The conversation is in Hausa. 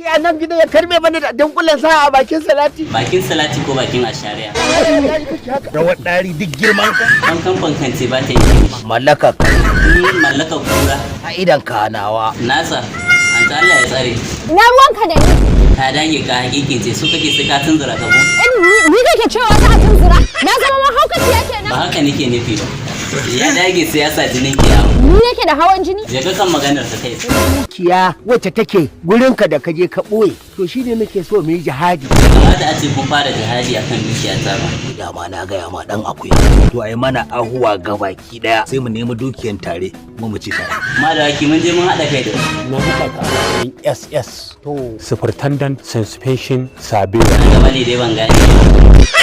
Ya nan gidan ya karbe mana da dunkulen sa a bakin salati. Bakin salati ko bakin ashariya. Rawar ɗari duk girman ka. Bankan bankance ba ta yi. Mallaka ka. Mallaka kura. A idan kanawa. Nasa. An ta Allah ya tsare. Na ruwanka da ni. Ka dage ka hakikin ce su kake sai ka tunzura ka ko? Ni kake cewa ta tunzura? Na zama mahaukaciya kenan. Ba haka nake nufi ba. Ya dage sai ya sa jinin ki yawo. Ni yake da hawan jini? Je ka kan maganar ta kai. Dukiya wacce take gurinka da kaje ka ɓoye. To shine muke so mu yi jihadi. Kamata a ce kun fara jihadi akan dukiya ta ba. Dama na gaya ma dan akuya. To ai mana ahuwa gabaki daya sai mu nemi dukiyan tare mu ci tare. Amma da haki mun je mun haɗa kai da Na haɗa ka SS. To Superintendent Suspension Sabira. gaba ne dai ban gane.